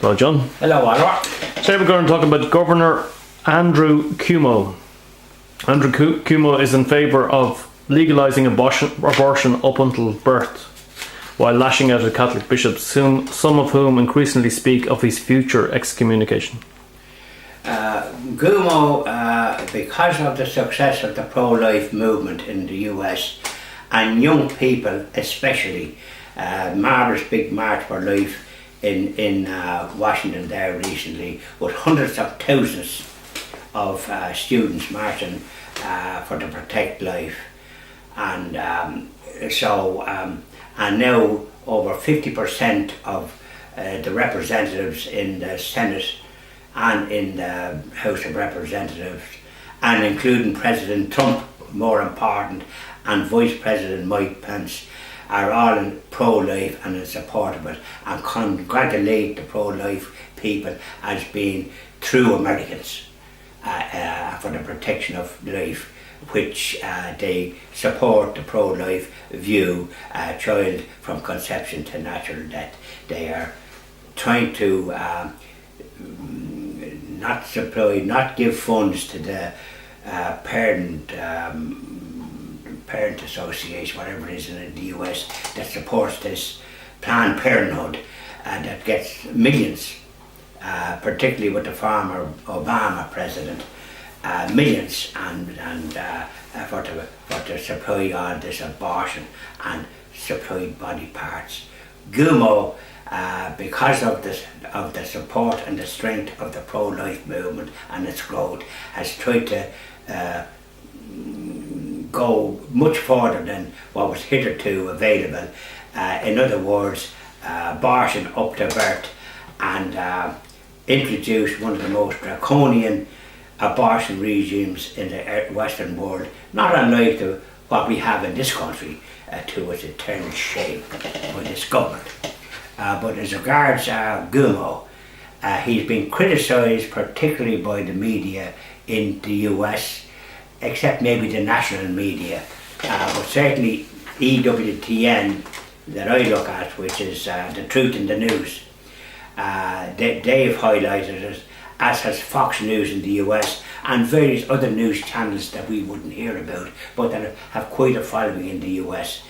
Hello, John. Hello, Oliver. Today we're going to talk about Governor Andrew Cuomo. Andrew Cuomo is in favour of legalizing abortion up until birth, while lashing out at Catholic bishops, some of whom increasingly speak of his future excommunication. Cuomo, because of the success of the pro-life movement in the US, and young people especially, marvellous big March for Life in Washington there recently, with hundreds of thousands of students marching for to protect life, and and now over 50% of the representatives in the Senate and in the House of Representatives, and including President Trump, more important, and Vice President Mike Pence, are all in pro-life and in support of it, and congratulate the pro-life people as being true Americans for the protection of life, which they support the pro-life view, child from conception to natural death. They are trying to not give funds to the parent association, whatever it is in the US, that supports this Planned Parenthood, that gets millions, particularly with the former Obama president, millions, and for to supply all this abortion and supply body parts. Cuomo, because of the support and the strength of the pro-life movement and its growth, has tried to go much further than what was hitherto available. In other words, abortion up to birth, and introduced one of the most draconian abortion regimes in the Western world, not unlike what we have in this country, to its eternal shame by this government. But as regards Cuomo, he's been criticised particularly by the media in the US, except maybe the national media, but certainly EWTN that I look at, which is the Truth in the News, they've highlighted it, as has Fox News in the US and various other news channels that we wouldn't hear about, but that have quite a following in the US.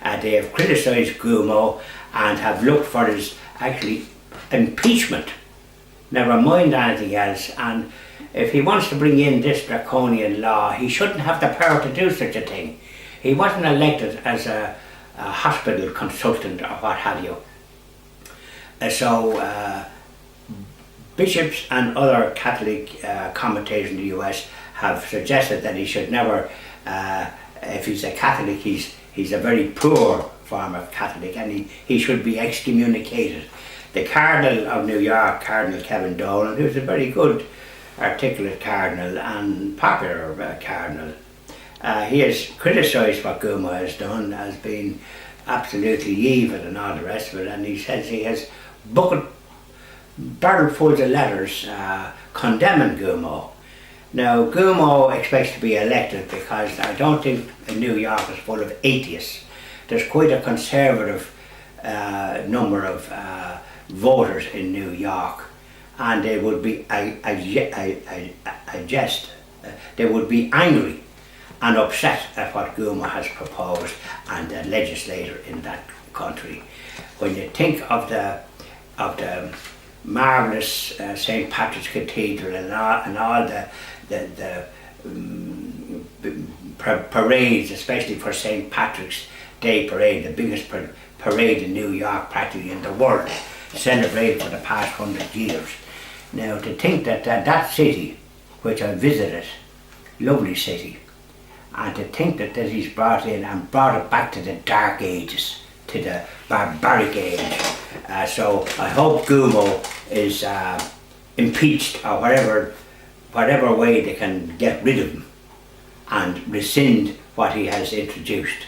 They have criticised Cuomo and have looked for his actually impeachment, never mind anything else. And if he wants to bring in this draconian law, he shouldn't have the power to do such a thing. He wasn't elected as a hospital consultant or what have you. So bishops and other Catholic commentators in the US have suggested that he should never, if he's a Catholic, he's a very poor form of Catholic, and he should be excommunicated. The Cardinal of New York, Cardinal Dolan, who's a very good, articulate cardinal and popular cardinal, he has criticised what Cuomo has done as being absolutely evil and all the rest of it, and he says he has barrelfuls of letters condemning Cuomo. Now, Cuomo expects to be elected because I don't think New York is full of atheists. There's quite a conservative number of voters in New York, and they would be, they would be angry and upset at what Cuomo has proposed and the legislator in that country. When you think of the marvellous St. Patrick's Cathedral and all the parades, especially for St. Patrick's Day Parade, the biggest parade in New York practically in the world, celebrated for the past 100 years. Now, to think that that city, which I visited, lovely city, and to think that he's brought in and brought it back to the dark ages, to the barbaric age. So I hope Cuomo is impeached, or whatever way they can get rid of him and rescind what he has introduced.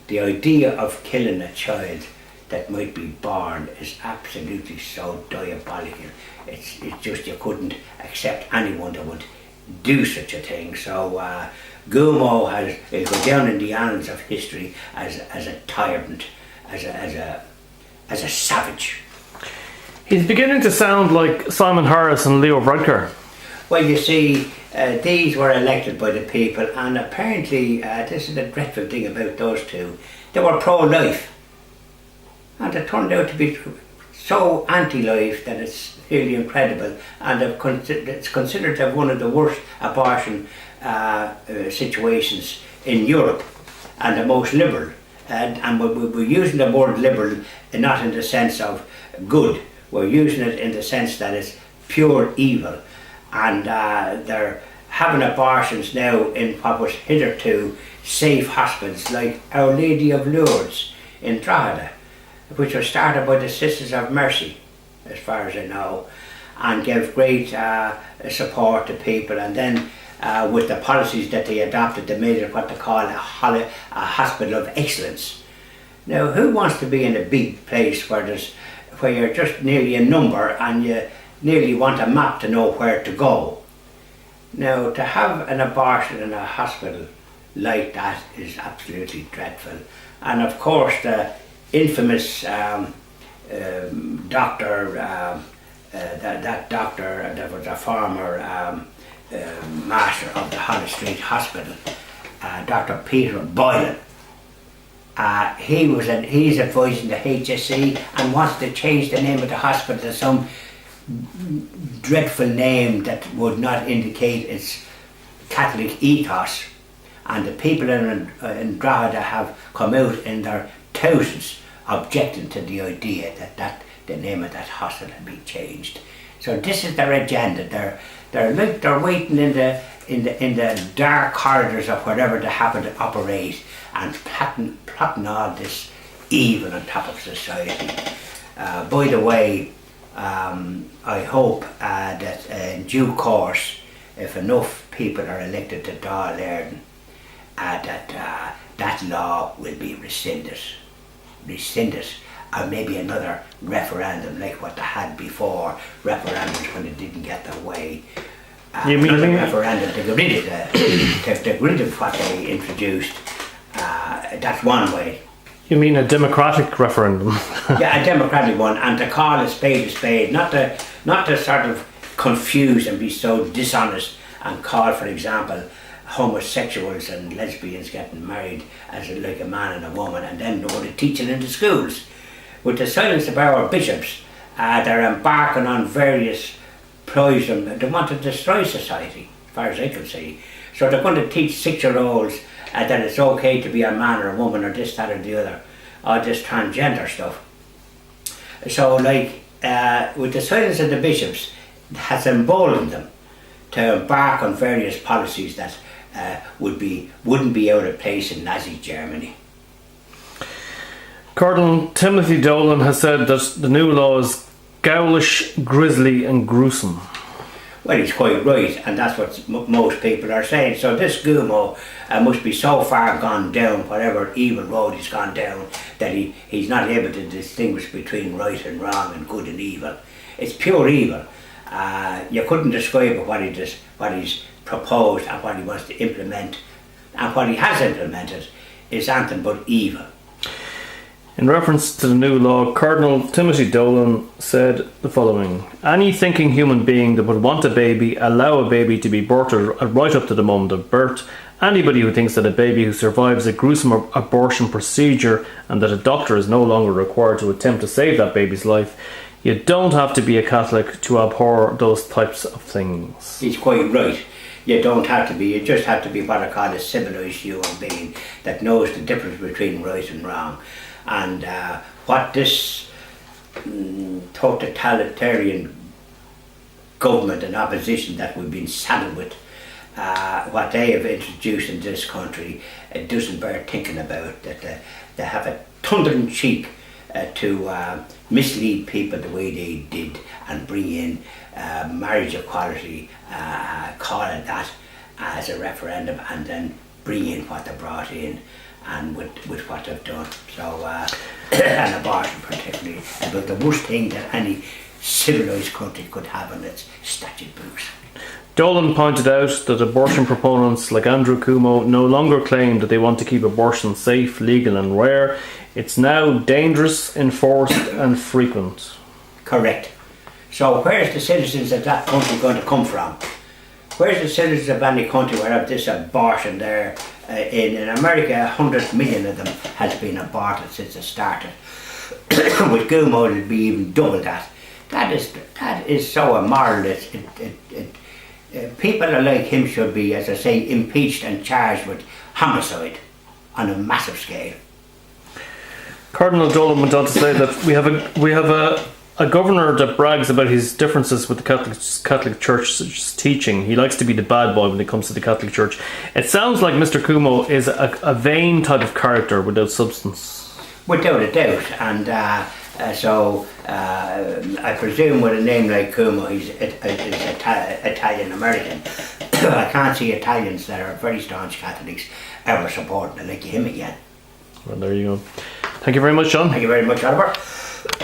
The idea of killing a child that might be born is absolutely so diabolical. It's just, you couldn't accept anyone that would do such a thing. So Cuomo will go down in the annals of history as a tyrant, as a savage. He's beginning to sound like Simon Harris and Leo Varadkar. Well, you see, these were elected by the people, and apparently, this is the dreadful thing about those two, they were pro-life. And it turned out to be so anti-life that it's really incredible, and it's considered to have one of the worst abortion situations in Europe, and the most liberal. And we're using the word liberal not in the sense of good, we're using it in the sense that it's pure evil. And they're having abortions now in what was hitherto safe hospitals like Our Lady of Lourdes in Drogheda, which was started by the Sisters of Mercy, as far as I know, and gave great support to people. And then with the policies that they adopted, they made it what they call a hospital of excellence. Now, who wants to be in a big place where you're just nearly a number and you nearly want a map to know where to go? Now, to have an abortion in a hospital like that is absolutely dreadful. And of course, the infamous doctor, that doctor that was a former master of the Holly Street Hospital, Dr. Peter Boylan, he's advising the HSE and wants to change the name of the hospital to some dreadful name that would not indicate its Catholic ethos. And the people in Drogheda have come out in their thousands objecting to the idea that the name of that hospital be changed. So this is their agenda. They're waiting in the dark corridors of wherever they happen to operate and plotting all this evil on top of society. By the way, I hope that in due course, if enough people are elected to Dáil Éireann, that law will be rescinded, or maybe another referendum like what they had before, referendums when they didn't get their way. You mean referendum to get rid of what they introduced? That's one way. You mean a democratic referendum? Yeah, a democratic one, and to call a spade, not to sort of confuse and be so dishonest and call, for example, homosexuals and lesbians getting married as like a man and a woman, and then they want to teach it in the schools. With the silence of our bishops, they're embarking on various ploys. They want to destroy society, as far as I can see. So they're going to teach 6-year-olds that it's okay to be a man or a woman or this, that or the other, all this transgender stuff. So with the silence of the bishops, it has emboldened them to embark on various policies that wouldn't be out of place in Nazi Germany. Cardinal Timothy Dolan has said that the new law is ghoulish, grisly and gruesome. Well, he's quite right, and that's what most people are saying. So this Cuomo must be so far gone down, whatever evil road he's gone down, that he's not able to distinguish between right and wrong and good and evil. It's pure evil. You couldn't describe what he's proposed and what he wants to implement, and what he has implemented is anything but evil. In reference to the new law, Cardinal Timothy Dolan said the following: any thinking human being that would want a baby, allow a baby to be birthed right up to the moment of birth. Anybody who thinks that a baby who survives a gruesome abortion procedure and that a doctor is no longer required to attempt to save that baby's life, you don't have to be a Catholic to abhor those types of things. He's quite right. You don't have to be, you just have to be what I call a civilised human being that knows the difference between right and wrong. And what this totalitarian government and opposition that we've been saddled with, what they have introduced in this country, it doesn't bear thinking about. That they have a thundering cheek to mislead people the way they did and bring in marriage equality, call it that as a referendum, and then bring in what they brought in and with what they've done. So, and abortion particularly, about the worst thing that any civilised country could have in its statute books. Dolan pointed out that abortion proponents like Andrew Cuomo no longer claim that they want to keep abortion safe, legal and rare. It's now dangerous, enforced and frequent. Correct. So where's the citizens of that country going to come from? Where's the citizens of any country where have this abortion there? In America, 100 million of them has been aborted since it started. With Cuomo, it'll be even double that. That is so immoral. People like him should be, as I say, impeached and charged with homicide on a massive scale. Cardinal Dolan went on to say that we have a governor that brags about his differences with the Catholic Church's teaching. He likes to be the bad boy when it comes to the Catholic Church. It sounds like Mr. Cuomo is a vain type of character without substance. Without a doubt, and so I presume with a name like Cuomo, he's Italian American. I can't see Italians that are very staunch Catholics ever supporting a like him again. Well, there you go. Thank you very much, John. Thank you very much, Oliver.